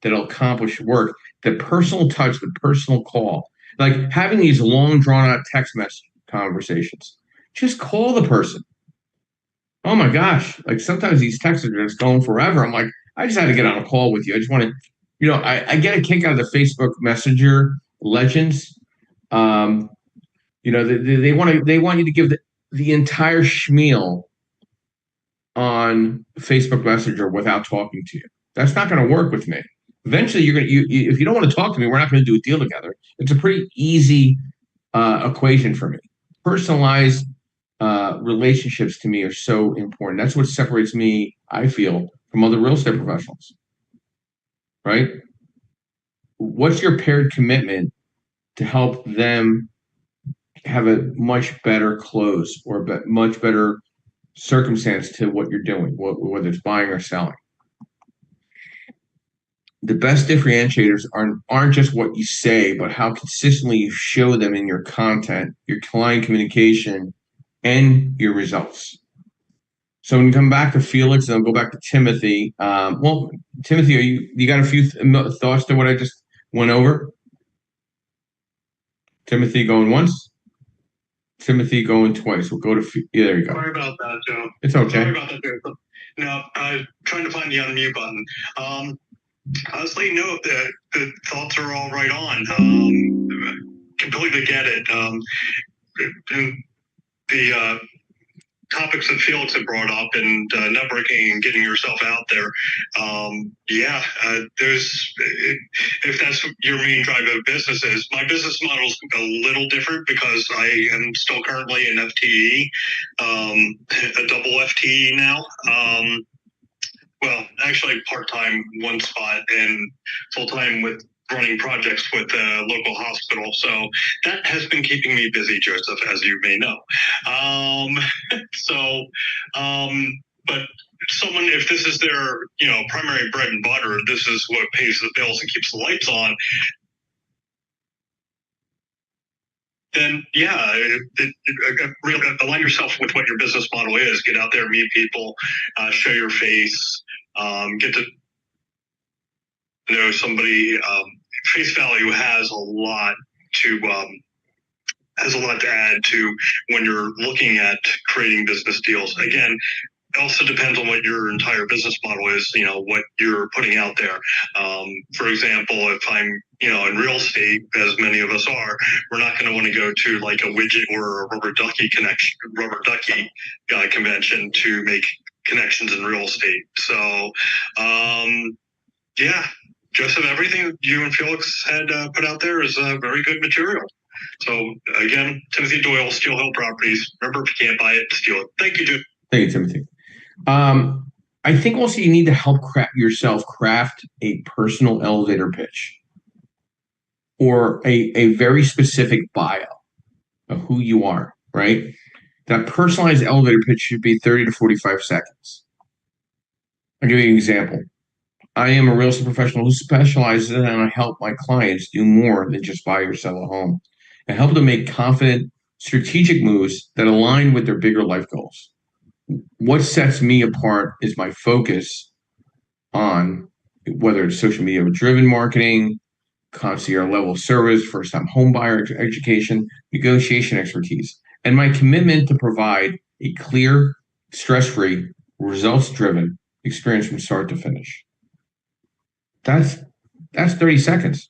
that'll accomplish work. The personal touch, the personal call, like having these long drawn out text message conversations. Just call the person. Oh my gosh. Like sometimes these texts are just going forever. I'm like, I just had to get on a call with you. I just want to, I get a kick out of the Facebook Messenger legends. They want you to give the entire schmeal on Facebook Messenger without talking to you. That's not going to work with me. Eventually, if you don't want to talk to me, we're not going to do a deal together. It's a pretty easy equation for me. Personalized relationships to me are so important. That's what separates me, I feel, from other real estate professionals. Right? What's your paired commitment to help them have a much better close or much better circumstance to what you're doing, whether it's buying or selling? The best differentiators aren't just what you say, but how consistently you show them in your content, your client communication, and your results. So when you come back to Felix, and I'll go back to Timothy. Timothy, you got a few thoughts to what I just went over? Timothy going once. Timothy going twice. We'll go to there you go. Sorry about that, Joe. It's okay. Sorry about that, Joe. No, I'm trying to find the unmute button. Honestly, no, the thoughts are all right on. Completely get it. And the topics that Felix had brought up and networking and getting yourself out there. There's, if that's your main drive of business is, my business model is a little different because I am still currently an FTE, a double FTE now. Well, actually part-time one spot and full-time with running projects with a local hospital. So that has been keeping me busy, Joseph, as you may know. But someone, if this is their, primary bread and butter, this is what pays the bills and keeps the lights on, then really align yourself with what your business model is. Get out there, meet people, show your face, get to know somebody. Face value has a lot to add to when you're looking at creating business deals. Again, it also depends on what your entire business model is, what you're putting out there. For example, if I'm, in real estate, as many of us are, we're not going to want to go to like a widget or a rubber ducky convention to make connections in real estate. So, Joseph, everything you and Felix had put out there is very good material. So again, Timothy Doyle, Steel Hill Properties. Remember, if you can't buy it, steal it. Thank you, Jim. Thank you, Timothy. I think also you need to help yourself craft a personal elevator pitch or a very specific bio of who you are, right? That personalized elevator pitch should be 30 to 45 seconds. I'll give you an example. I am a real estate professional who specializes in and I help my clients do more than just buy or sell a home and help them make confident, strategic moves that align with their bigger life goals. What sets me apart is my focus on whether it's social media driven marketing, concierge level service, first time home buyer education, negotiation expertise, and my commitment to provide a clear, stress-free, results-driven experience from start to finish. That's 30 seconds.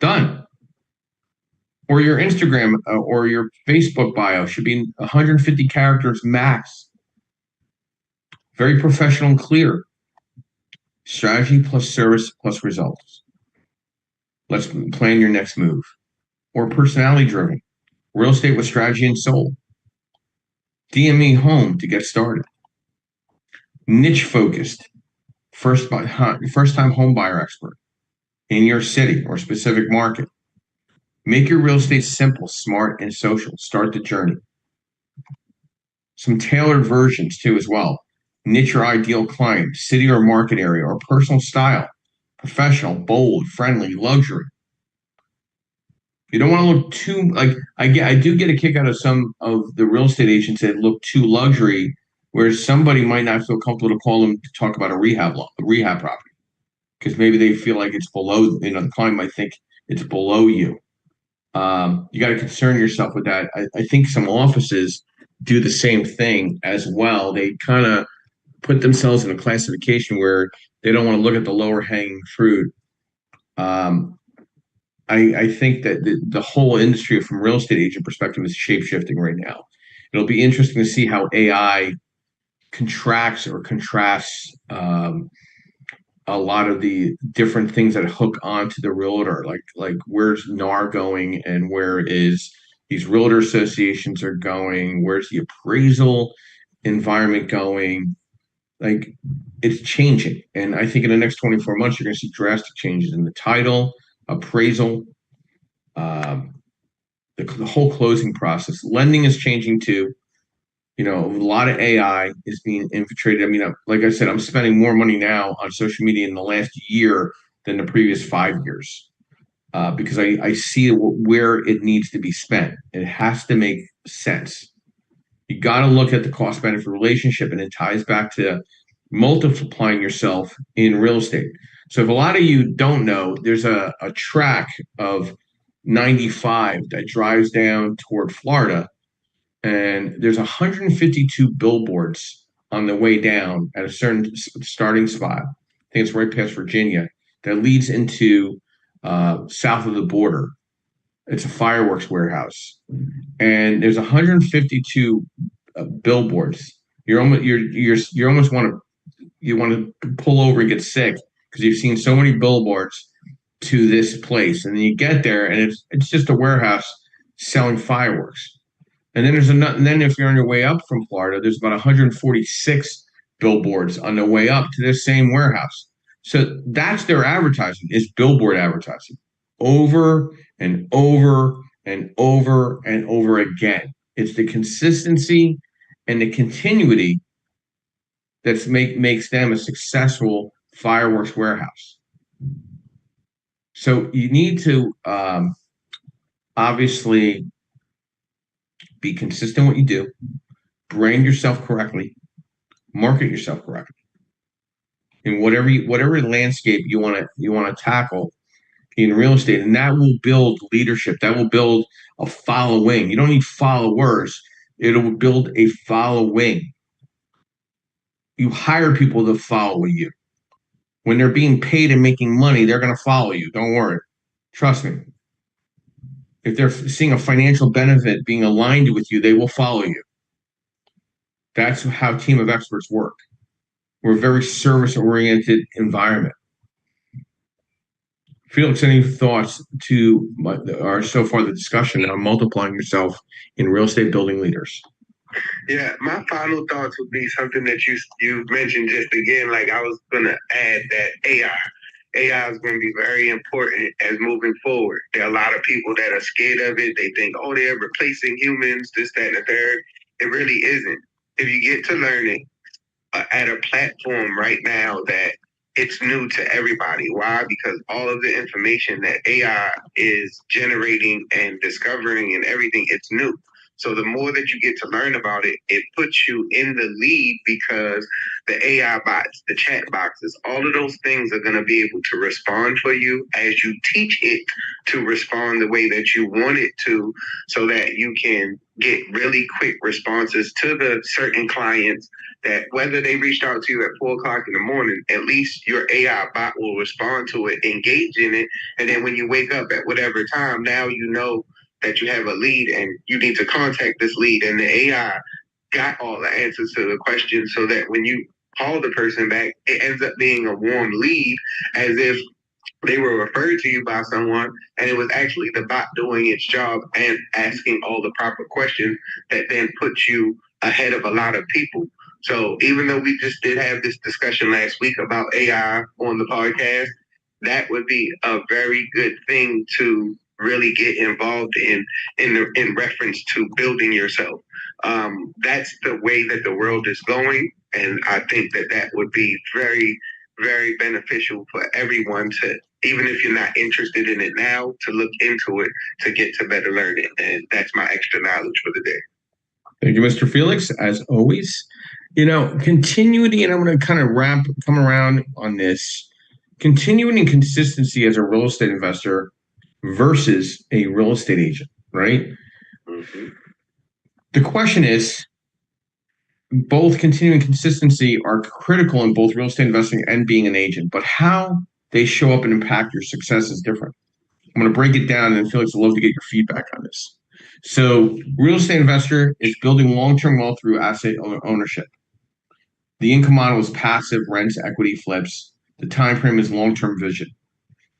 Done. Or your Instagram or your Facebook bio should be 150 characters max. Very professional and clear. Strategy plus service plus results. Let's plan your next move. Or personality driven. Real estate with strategy and soul. DM me home to get started. Niche focused. first-time home buyer expert in your city or specific market. Make your real estate simple, smart, and social. Start the journey. Some tailored versions too as well. Niche your ideal client, city or market area, or personal style. Professional, bold, friendly, luxury. You don't want to look too like I do get a kick out of some of the real estate agents that look too luxury, where somebody might not feel comfortable to call them to talk about a rehab property, because maybe they feel like it's below. The client might think it's below you. You got to concern yourself with that. I think some offices do the same thing as well. They kind of put themselves in a classification where they don't want to look at the lower hanging fruit. I think that the whole industry from real estate agent perspective is shape shifting right now. It'll be interesting to see how AI contracts or contrasts a lot of the different things that hook onto the realtor, like where's NAR going and where is these realtor associations are going, where's the appraisal environment going. Like, it's changing. And I think in the next 24 months, you're going to see drastic changes in the title, appraisal, the whole closing process. Lending is changing too. A lot of AI is being infiltrated. I mean, like I said, I'm spending more money now on social media in the last year than the previous 5 years, because I see where it needs to be spent. It has to make sense. You got to look at the cost benefit relationship, and it ties back to multiplying yourself in real estate. So if a lot of you don't know, there's a track of 95 that drives down toward Florida, and there's 152 billboards on the way down at a certain starting spot. I think it's right past Virginia, that leads into south of the border. It's a fireworks warehouse, and there's 152 billboards. You almost want to pull over and get sick because you've seen so many billboards to this place, and then you get there and it's just a warehouse selling fireworks. And then then if you're on your way up from Florida, there's about 146 billboards on the way up to this same warehouse. So that's their advertising, is billboard advertising, over and over and over and over again. It's the consistency and the continuity that makes them a successful fireworks warehouse. So you need to obviously be consistent in what you do, brand yourself correctly, market yourself correctly, in whatever landscape you want to tackle in real estate, and that will build leadership. That will build a following. You don't need followers. It'll build a following. You hire people to follow you. When they're being paid and making money, they're going to follow you. Don't worry. Trust me. If they're seeing a financial benefit being aligned with you, they will follow you. That's how Team of Experts work. We're a very service-oriented environment. Felix, any thoughts to so far the discussion on multiplying yourself in real estate building leaders? Yeah, my final thoughts would be something that you mentioned just again. Like, I was going to add that AI is going to be very important as moving forward. There are a lot of people that are scared of it. They think, oh, they're replacing humans, this, that, and the third. It really isn't. If you get to learn it at a platform right now that it's new to everybody. Why? Because all of the information that AI is generating and discovering and everything, it's new. So the more that you get to learn about it, it puts you in the lead, because the AI bots, the chat boxes, all of those things are going to be able to respond for you as you teach it to respond the way that you want it to, so that you can get really quick responses to the certain clients that, whether they reached out to you at 4:00 in the morning, at least your AI bot will respond to it, engage in it. And then when you wake up at whatever time, now you know that you have a lead and you need to contact this lead, and the AI got all the answers to the questions, so that when you call the person back, it ends up being a warm lead, as if they were referred to you by someone, and it was actually the bot doing its job and asking all the proper questions that then put you ahead of a lot of people. So even though we just did have this discussion last week about AI on the podcast, that would be a very good thing to really get involved in reference to building yourself. That's the way that the world is going, and I think that that would be very, very beneficial for everyone to, even if you're not interested in it now, to look into it to get to better learning. And that's my extra knowledge for the day. Thank you, Mr. Felix, as always. Continuity, and I'm going to kind of come around on this. Continuing and consistency as a real estate investor versus a real estate agent, right? Mm-hmm. The question is, both continuing consistency are critical in both real estate investing and being an agent, but how they show up and impact your success is different. I'm going to break it down, and Felix, I'd love to get your feedback on this. So, real estate investor is building long-term wealth through asset ownership. The income model is passive, rents, equity, flips. The time frame is long-term vision.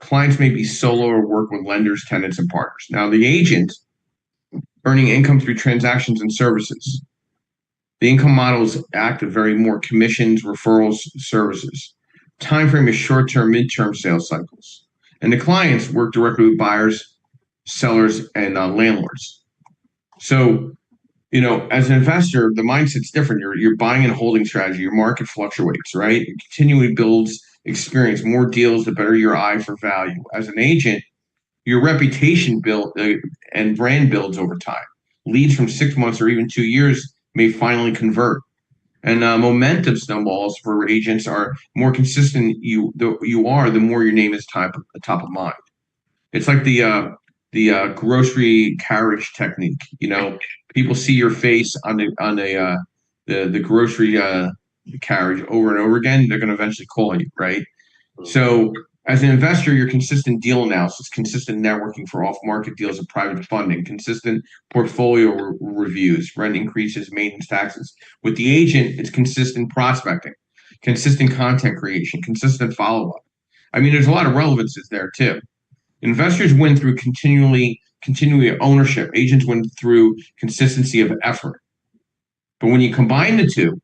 Clients may be solo or work with lenders, tenants, and partners. Now, the agent earning income through transactions and services. The income model is active, very more commissions, referrals, services. Time frame is short-term, mid-term sales cycles. And the clients work directly with buyers, sellers, and landlords. So, as an investor, the mindset's different. You're buying and holding strategy. Your market fluctuates, right? It continually builds experience. More deals, the better your eye for value. As an agent, your reputation build and brand builds over time. Leads from 6 months or even 2 years may finally convert. And momentum snowballs for agents are more consistent. You are, the more your name is top of mind. It's like the grocery carriage technique. People see your face on the grocery carriage over and over again. They're going to eventually call you, right? So as an investor, your consistent deal analysis, consistent networking for off-market deals and private funding, consistent portfolio reviews, rent increases, maintenance taxes. With the agent, it's consistent prospecting, consistent content creation, consistent follow-up. I mean, there's a lot of relevances there too. Investors win through continuing ownership. Agents win through consistency of effort. But when you combine the two,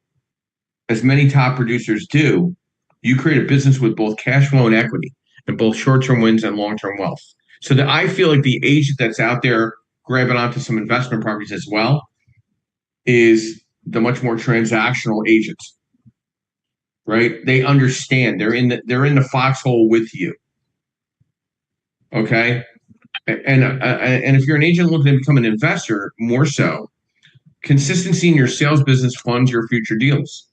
as many top producers do, you create a business with both cash flow and equity, and both short-term wins and long-term wealth. So that I feel like the agent that's out there grabbing onto some investment properties as well is the much more transactional agent, right? They understand. They're in the foxhole with you. Okay, and if you're an agent looking to become an investor, more so, consistency in your sales business funds your future deals.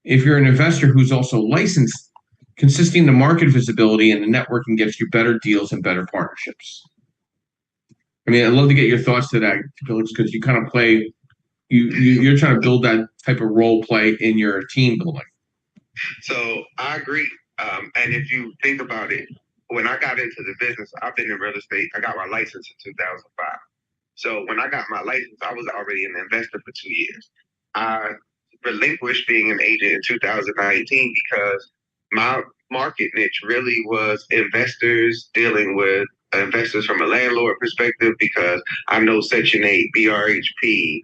If you're an investor who's also licensed, consisting the market visibility and the networking gets you better deals and better partnerships. I mean, I'd love to get your thoughts to that, Felix, because you kind of play, you're trying to build that type of role play in your team building. So I agree. And if you think about it, when I got into the business, I've been in real estate. I got my license in 2005. So when I got my license, I was already an investor for 2 years. I relinquished being an agent in 2019 because my market niche really was investors, dealing with investors from a landlord perspective, because I know Section 8, BRHP,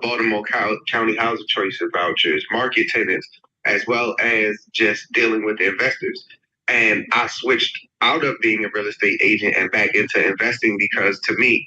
Baltimore County Housing Choice Vouchers, market tenants, as well as just dealing with investors. And I switched out of being a real estate agent and back into investing because, to me,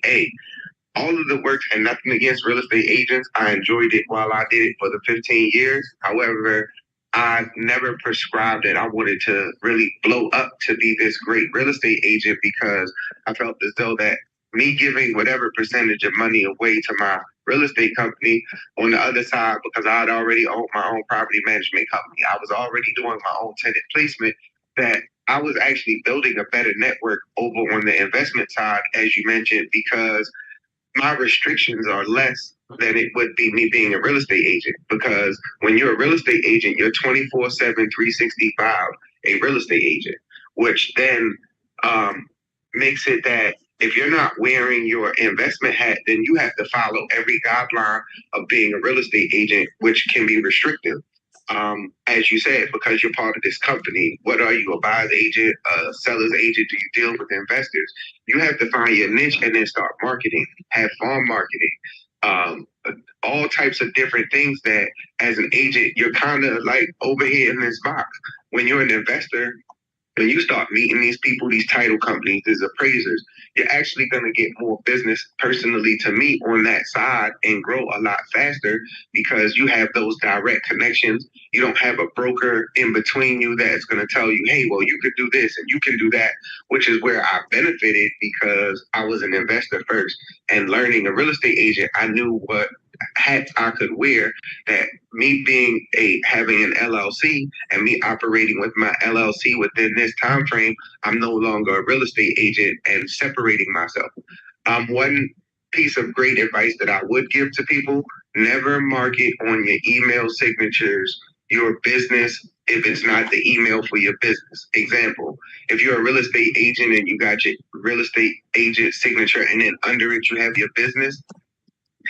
all of the work, and nothing against real estate agents, I enjoyed it while I did it for the 15 years. However, I never prescribed that I wanted to really blow up to be this great real estate agent, because I felt as though that me giving whatever percentage of money away to my real estate company, on the other side, because I had already owned my own property management company, I was already doing my own tenant placement, that I was actually building a better network over on the investment side, as you mentioned, because my restrictions are less than it would be me being a real estate agent. Because when you're a real estate agent, you're 24/7, 365, a real estate agent, which then makes it that if you're not wearing your investment hat, then you have to follow every guideline of being a real estate agent, which can be restrictive. As you said, because you're part of this company, what are you, a buyer's agent, a seller's agent? Do you deal with investors? You have to find your niche and then start marketing, have farm marketing, all types of different things that as an agent, you're kind of like over here in this box. When you're an investor, when you start meeting these people, these title companies, these appraisers, you're actually going to get more business personally to meet on that side and grow a lot faster because you have those direct connections. You don't have a broker in between you that's going to tell you, hey, well, you could do this and you can do that, which is where I benefited because I was an investor first. And learning a real estate agent, I knew what hats I could wear, that me being having an LLC and me operating with my LLC within this time frame, I'm no longer a real estate agent and separating myself. One piece of great advice that I would give to people: never market on your email signatures your business if it's not the email for your business. Example, if you're a real estate agent and you got your real estate agent signature and then under it you have your business,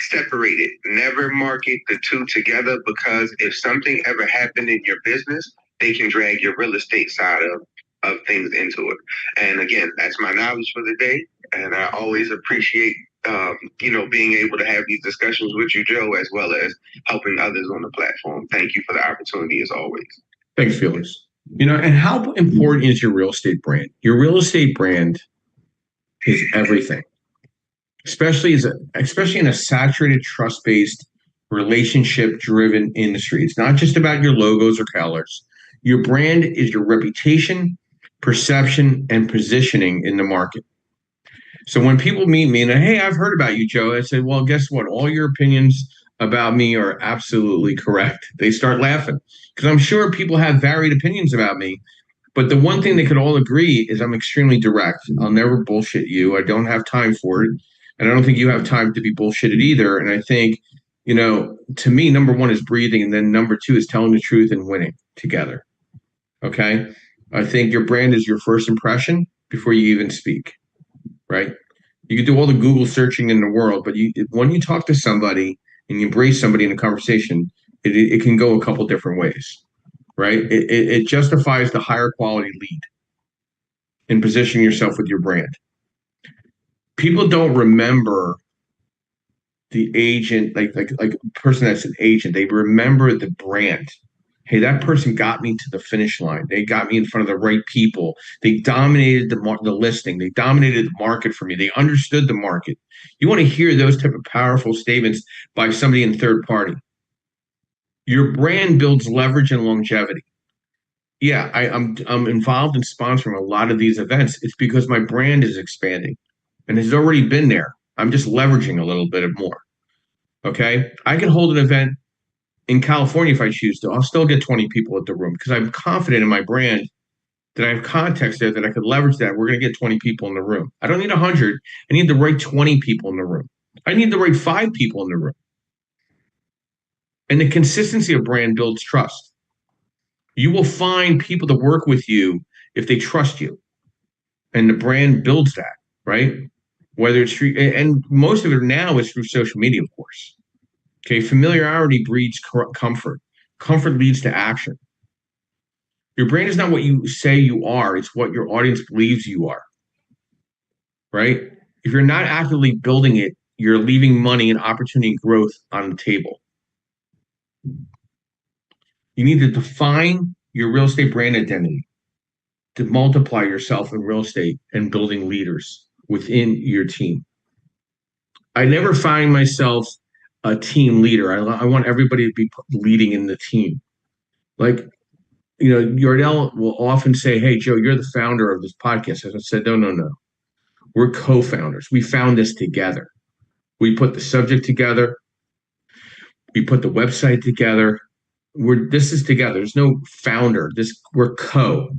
separate it. Never market the two together, because if something ever happened in your business, they can drag your real estate side of things into it. And again, that's my knowledge for the day. And I always appreciate being able to have these discussions with you, Joe, as well as helping others on the platform. Thank you for the opportunity as always. Thanks, Felix. And how important is your real estate brand? Your real estate brand is everything, especially in a saturated, trust-based, relationship-driven industry. It's not just about your logos or colors. Your brand is your reputation, perception, and positioning in the market. So when people meet me and, hey, I've heard about you, Joe, I say, well, guess what? All your opinions about me are absolutely correct. They start laughing because I'm sure people have varied opinions about me. But the one thing they could all agree is I'm extremely direct. I'll never bullshit you. I don't have time for it. And I don't think you have time to be bullshitted either. And I think, to me, number one is breathing. And then number two is telling the truth and winning together. Okay. I think your brand is your first impression before you even speak, right? You can do all the Google searching in the world, but when you talk to somebody and you embrace somebody in a conversation, it can go a couple different ways, right? It justifies the higher quality lead in positioning yourself with your brand. People don't remember the agent, like a person that's an agent. They remember the brand. Hey, that person got me to the finish line. They got me in front of the right people. They dominated the listing. They dominated the market for me. They understood the market. You want to hear those type of powerful statements by somebody in third party. Your brand builds leverage and longevity. Yeah, I'm involved in sponsoring a lot of these events. It's because my brand is expanding and has already been there. I'm just leveraging a little bit more. Okay, I can hold an event in California if I choose to. I'll still get 20 people at the room because I'm confident in my brand that I have context there that I could leverage that. We're going to get 20 people in the room. I don't need 100. I need the right 20 people in the room. I need the right 5 people in the room. And the consistency of brand builds trust. You will find people to work with you if they trust you. And the brand builds that, right? Whether it's through, and most of it now is through social media, of course. Okay, familiarity breeds comfort. Comfort leads to action. Your brand is not what you say you are. It's what your audience believes you are, right? If you're not actively building it, you're leaving money and opportunity and growth on the table. You need to define your real estate brand identity to multiply yourself in real estate and building leaders within your team. I never find myself a team leader. I want everybody to be leading in the team. Like, Yardell will often say, hey, Joe, you're the founder of this podcast. I said, no. We're co-founders. We found this together. We put the subject together. We put the website together. This is together. There's no founder. We're co.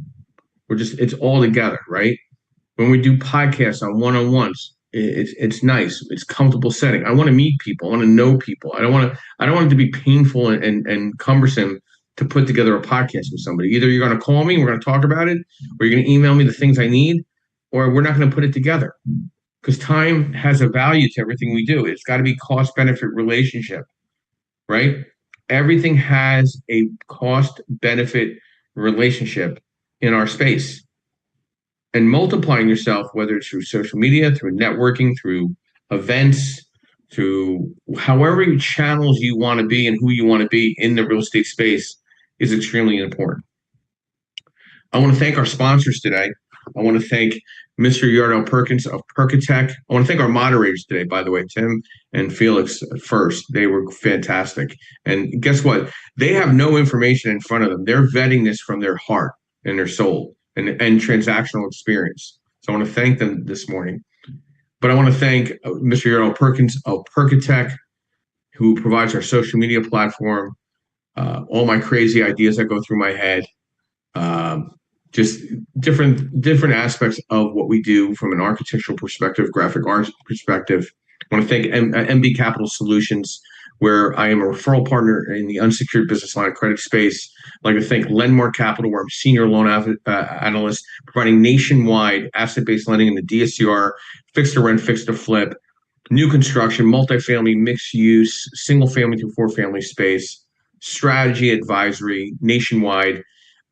It's all together, right? When we do podcasts on one-on-ones, it's nice. It's comfortable setting. I want to meet people. I want to know people. I don't want it to be painful and cumbersome to put together a podcast with somebody. Either you're going to call me, we're going to talk about it, or you're going to email me the things I need, or we're not going to put it together. Because time has a value to everything we do. It's got to be cost-benefit relationship, right? Everything has a cost-benefit relationship in our space. And multiplying yourself, whether it's through social media, through networking, through events, to however channels you want to be and who you want to be in the real estate space is extremely important. I want to thank our sponsors today. I want to thank Mr. Yardell Perkins of Perkatech. I want to thank our moderators today, by the way, Tim and Felix first. They were fantastic. And guess what? They have no information in front of them. They're vetting this from their heart and their soul and transactional experience. So I want to thank them this morning. But I want to thank Mr. Yardell Perkins of Perkatech, who provides our social media platform, all my crazy ideas that go through my head, just different aspects of what we do from an architectural perspective, graphic arts perspective. I want to thank MB Capital Solutions, where I am a referral partner in the unsecured business line of credit space. I'd like to thank Lendmark Capital, where I'm senior loan analyst, providing nationwide asset-based lending in the DSCR, fixed to rent, fixed to flip, new construction, multifamily, mixed use, single family to 4-family space, strategy advisory nationwide.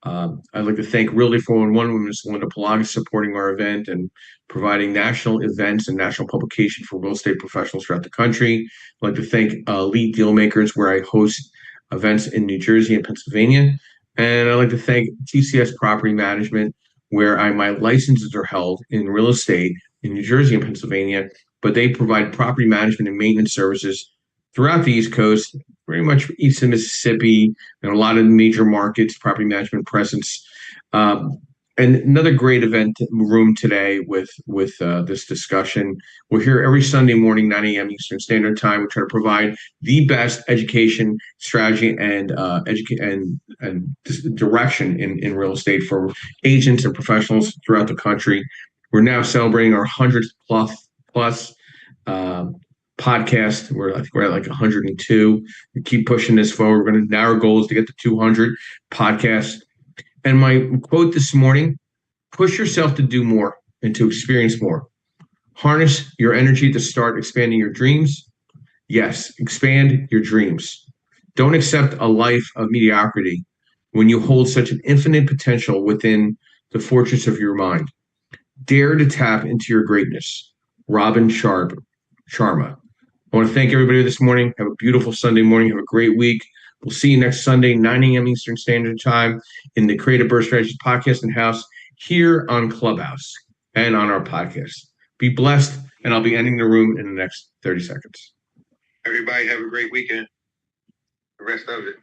I'd like to thank Realty 411, Ms. Linda Pelagas, supporting our event and providing national events and national publication for real estate professionals throughout the country. I'd like to thank Lead Dealmakers, where I host events in New Jersey and Pennsylvania. And I'd like to thank TCS Property Management, where my licenses are held in real estate in New Jersey and Pennsylvania, but they provide property management and maintenance services throughout the East Coast, pretty much east of Mississippi, and a lot of major markets, property management presence. And another great event room today with this discussion. We're here every Sunday morning, 9 a.m. Eastern Standard Time. We try to provide the best education, strategy, and direction in real estate for agents and professionals throughout the country. We're now celebrating our 100th plus podcast. I think we're at like 102. We keep pushing this forward. Now our goal is to get to 200 podcasts. And my quote this morning: push yourself to do more and to experience more. Harness your energy to start expanding your dreams. Yes, expand your dreams. Don't accept a life of mediocrity when you hold such an infinite potential within the fortress of your mind. Dare to tap into your greatness. Robin Sharma. I want to thank everybody this morning. Have a beautiful Sunday morning. Have a great week. We'll see you next Sunday, 9 a.m. Eastern Standard Time, in the Creative Birth Strategies podcast and house here on Clubhouse and on our podcast. Be blessed, and I'll be ending the room in the next 30 seconds. Everybody have a great weekend. The rest of it.